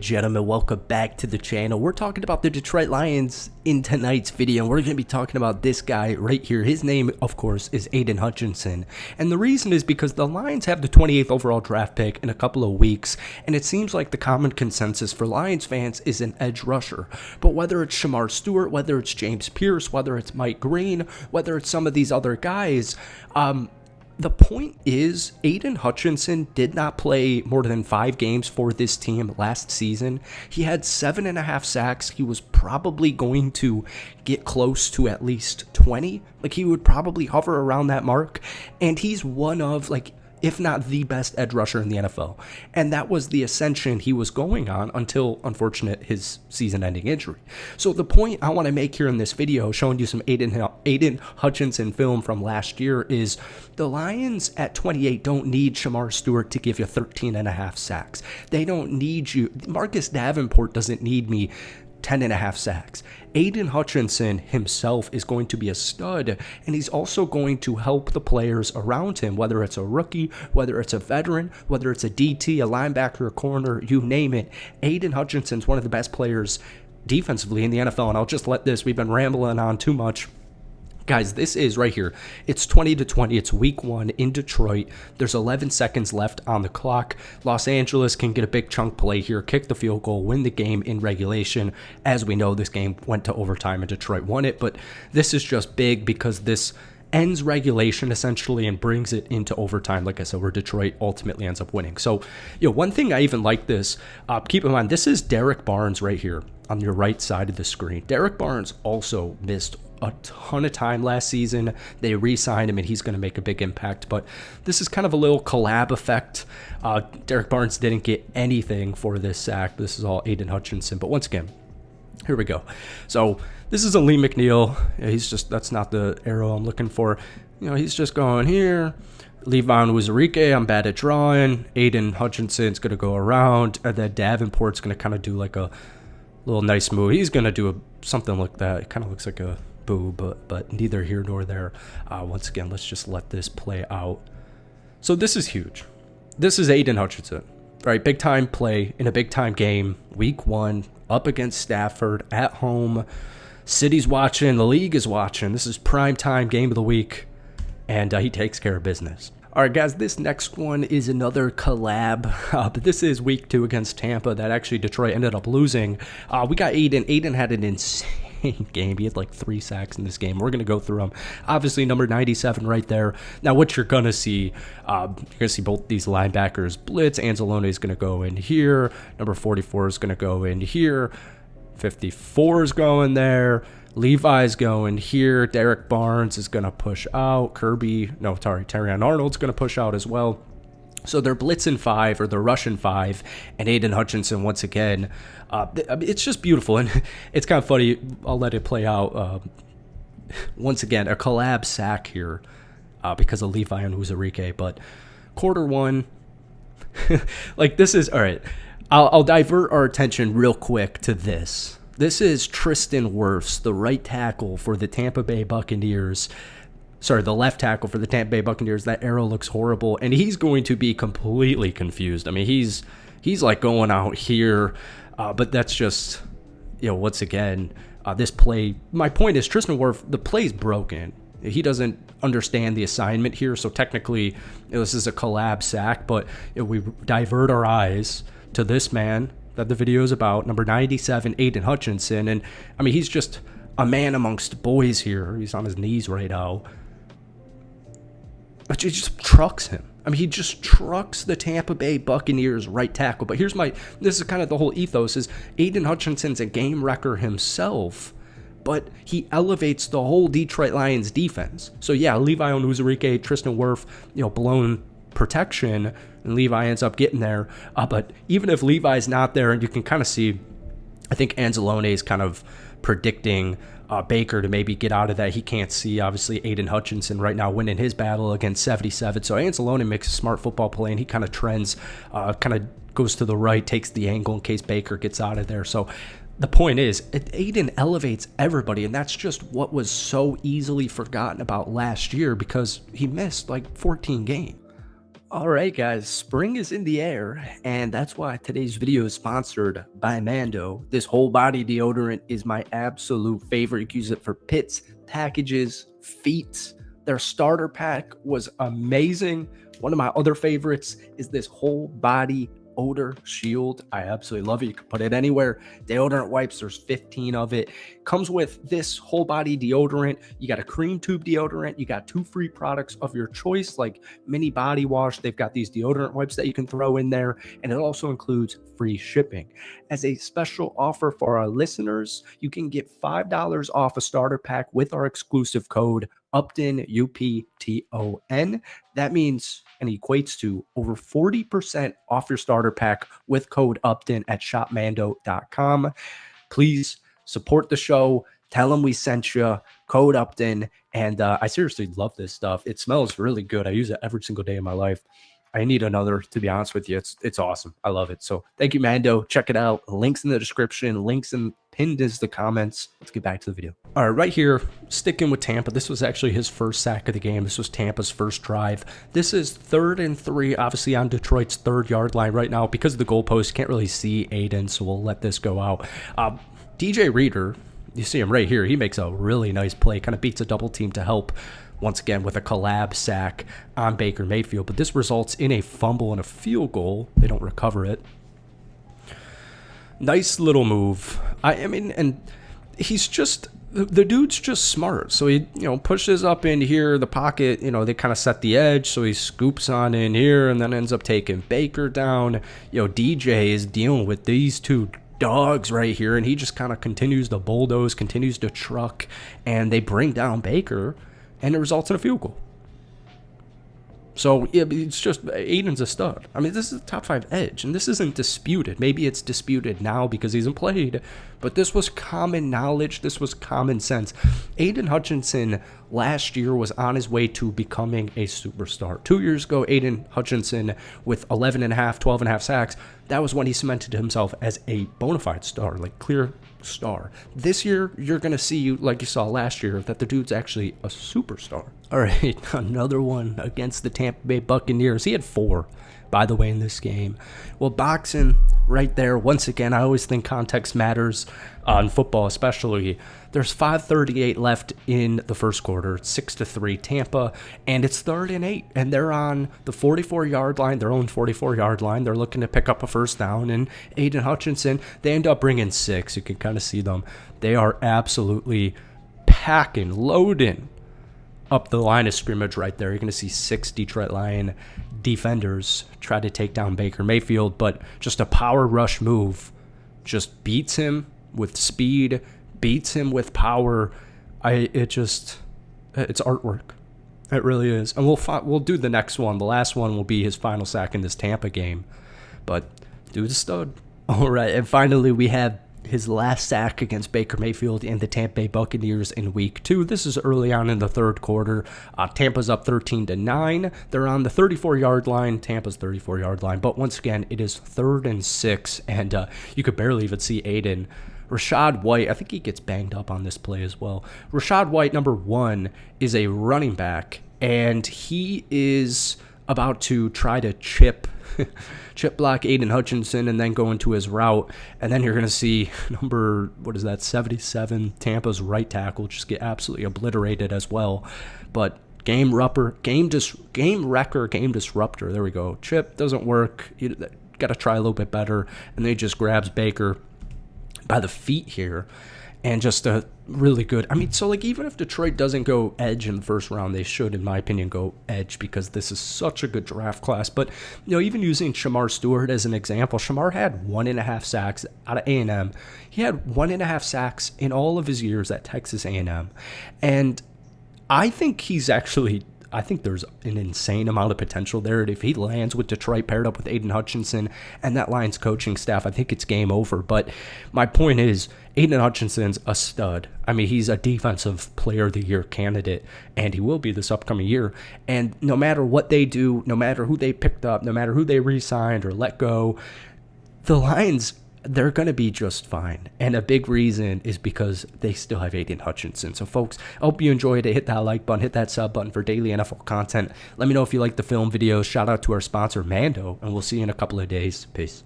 Gentlemen, welcome back to the channel. We're talking about the Detroit Lions in tonight's video, and we're going to be talking about this guy right here. His name, of course, is Aiden Hutchinson, and the reason is because the Lions have the 28th overall draft pick in a couple of weeks, and it seems like the common consensus for Lions fans is an edge rusher. But whether it's Shamar Stewart, whether it's James Pierce, whether it's Mike Green, whether it's some of these other guys, the point is, Aiden Hutchinson did not play more than 5 games for this team last season. He had 7.5 sacks. He was probably going to get close to at least 20. Like, he would probably hover around that mark. And he's one of, if not the best edge rusher in the NFL. And that was the ascension he was going on until, unfortunate, his season-ending injury. So the point I want to make here in this video, showing you some Aiden Hutchinson film from last year, is the Lions at 28 don't need Shamar Stewart to give you 13.5 sacks. They don't need you. Marcus Davenport doesn't need me 10.5 sacks. Aiden Hutchinson himself is going to be a stud, and he's also going to help the players around him, whether it's a rookie, whether it's a veteran, whether it's a DT, a linebacker, a corner, you name it. Aiden Hutchinson's one of the best players defensively in the NFL, and I'll just let this, we've been rambling on too much. Guys, this is right here. It's 20-20. It's week 1 in Detroit. There's 11 seconds left on the clock. Los Angeles can get a big chunk play here, kick the field goal, win the game in regulation. As we know, this game went to overtime and Detroit won it, but this is just big because this ends regulation essentially and brings it into overtime, like I said, where Detroit ultimately ends up winning. So, one thing I even like this, keep in mind, this is Derek Barnes right here on your right side of the screen. Derek Barnes also missed a ton of time last season. They re-signed him and he's going to make a big impact, but this is kind of a little collab effect. Derek Barnes didn't get anything for this sack. This is all Aiden Hutchinson, but once again, here we go. So this is a Lee McNeil. He's just, that's not the arrow I'm looking for. He's just going here. Levi Onwuzurike, I'm bad at drawing. Aiden Hutchinson's going to go around, and then Davenport's going to kind of do like a little nice move. He's going to do something like that. It kind of looks like a boo, but neither here nor there. Once again, let's just let this play out. So this is huge. This is Aiden Hutchinson, right? Big time play in a big time game. Week 1 up against Stafford at home. City's watching. The league is watching. This is prime time game of the week, and he takes care of business. All right, guys, this next one is another collab, but this is week 2 against Tampa that actually Detroit ended up losing. We got Aiden. Aiden had an insane game. He had like 3 sacks in this game. We're going to go through them. Obviously, number 97 right there. Now, what you're going to see, you're going to see both these linebackers blitz. Anzalone is going to go in here. Number 44 is going to go in here. 54 is going there. Levi's going here. Derek Barnes is going to push out. Terrion Arnold's going to push out as well. So they're blitzing 5 or they're rushing 5, and Aiden Hutchinson once again. It's just beautiful, and it's kind of funny. I'll let it play out. Once again, a collab sack here because of Levi Onwuzurike. But quarter 1, this is all right. I'll divert our attention real quick to this. This is Tristan Wirfs, the right tackle for the Tampa Bay Buccaneers. Sorry, the left tackle for the Tampa Bay Buccaneers. That arrow looks horrible, and he's going to be completely confused. I mean, he's like going out here, but that's just, once again, this play. My point is, Tristan Wirfs, the play's broken. He doesn't understand the assignment here, so technically, this is a collab sack, but we divert our eyes to this man that the video is about, number 97, Aiden Hutchinson, and I mean, he's just a man amongst boys here. He's on his knees right now. But he just trucks him. I mean, he just trucks the Tampa Bay Buccaneers right tackle. But this is kind of the whole ethos, is Aiden Hutchinson's a game wrecker himself, but he elevates the whole Detroit Lions defense. So yeah, Levi Onwuzurike, Tristan Wirfs, blown protection, and Levi ends up getting there. But even if Levi's not there, and you can kind of see, I think Anzalone is kind of predicting Baker to maybe get out of that. He can't see, obviously, Aiden Hutchinson right now winning his battle against 77. So Anzalone makes a smart football play, and he kind of trends, kind of goes to the right, takes the angle in case Baker gets out of there. So the point is, Aiden elevates everybody, and that's just what was so easily forgotten about last year because he missed like 14 games. All right, guys, spring is in the air, and that's why today's video is sponsored by Mando. This whole body deodorant is my absolute favorite. You can use it for pits, packages, feet. Their starter pack was amazing. One of my other favorites is this whole body odor shield. I absolutely love it. You can put it anywhere. Deodorant wipes, there's 15 of it. Comes with this whole body deodorant. You got a cream tube deodorant. You got 2 free products of your choice, like mini body wash. They've got these deodorant wipes that you can throw in there, and it also includes free shipping. As a special offer for our listeners, you can get $5 off a starter pack with our exclusive code Upton, UPTON. That means and equates to over 40% off your starter pack with code Upton at shopmando.com. Please support the show. Tell them we sent you, code Upton. And I seriously love this stuff. It smells really good. I use it every single day of my life. I need another, to be honest with you. It's awesome. I love it. So thank you, Mando. Check it out. Links in the description. Links in pinned is the comments. Let's get back to the video. All right, right here, sticking with Tampa. This was actually his first sack of the game. This was Tampa's first drive. This is 3rd and 3, obviously on Detroit's 3rd-yard line right now. Because of the goalpost, can't really see Aiden, so we'll let this go out. DJ Reader, you see him right here. He makes a really nice play, kind of beats a double team to help, once again, with a collab sack on Baker Mayfield. But this results in a fumble and a field goal. They don't recover it. Nice little move. I mean, and he's just, the dude's just smart. So he, pushes up in here, the pocket, they kind of set the edge. So he scoops on in here and then ends up taking Baker down. DJ is dealing with these two dogs right here, and he just kind of continues to bulldoze, continues to truck, and they bring down Baker, and it results in a field goal. So it's just, Aiden's a stud. I mean, this is a top 5 edge, and this isn't disputed. Maybe it's disputed now because he hasn't played, but this was common knowledge. This was common sense. Aiden Hutchinson last year was on his way to becoming a superstar. 2 years ago, Aiden Hutchinson with 12.5 sacks, that was when he cemented himself as a bona fide star, like clear star. This year, you're going to see, like you saw last year, that the dude's actually a superstar. All right, another one against the Tampa Bay Buccaneers. He had 4, by the way, in this game. Well, boxing right there. Once again, I always think context matters on football, especially. There's 5:38 left in the first quarter. It's 6-3 Tampa, and it's 3rd and 8, and they're on the 44-yard line, their own 44-yard line. They're looking to pick up a first down, and Aiden Hutchinson, they end up bringing 6. You can kind of see them. They are absolutely packing, loading up the line of scrimmage right there. You're going to see 6 Detroit Lion defenders try to take down Baker Mayfield, but just a power rush move just beats him with speed, beats him with power. It's artwork. It really is. And we'll do the next one. The last one will be his final sack in this Tampa game. But dude's a stud. All right, and finally we have his last sack against Baker Mayfield and the Tampa Bay Buccaneers in week 2. This is early on in the 3rd quarter. Tampa's up 13-9. They're on the 34-yard line, Tampa's 34-yard line. But once again, it is 3rd and 6, and you could barely even see Aiden. Rachaad White, I think he gets banged up on this play as well. Rachaad White, number 1, is a running back, and he is about to try to chip block Aiden Hutchinson and then go into his route. And then you're going to see number, 77, Tampa's right tackle just get absolutely obliterated as well. But game wrecker, game disruptor. There we go. Chip doesn't work. You got to try a little bit better. And then he just grabs Baker by the feet here. And just a really good, so like even if Detroit doesn't go edge in the first round, they should, in my opinion, go edge because this is such a good draft class. But, even using Shamar Stewart as an example, Shamar had 1.5 sacks out of A&M. He had 1.5 sacks in all of his years at Texas A&M. And I think I think there's an insane amount of potential there. If he lands with Detroit paired up with Aiden Hutchinson and that Lions coaching staff, I think it's game over. But my point is, Aiden Hutchinson's a stud. He's a defensive player of the year candidate, and he will be this upcoming year. And no matter what they do, no matter who they picked up, no matter who they re-signed or let go, the Lions, they're going to be just fine. And a big reason is because they still have Aiden Hutchinson. So, folks, I hope you enjoyed it. Hit that like button, hit that sub button for daily NFL content. Let me know if you like the film videos. Shout out to our sponsor, Mando, and we'll see you in a couple of days. Peace.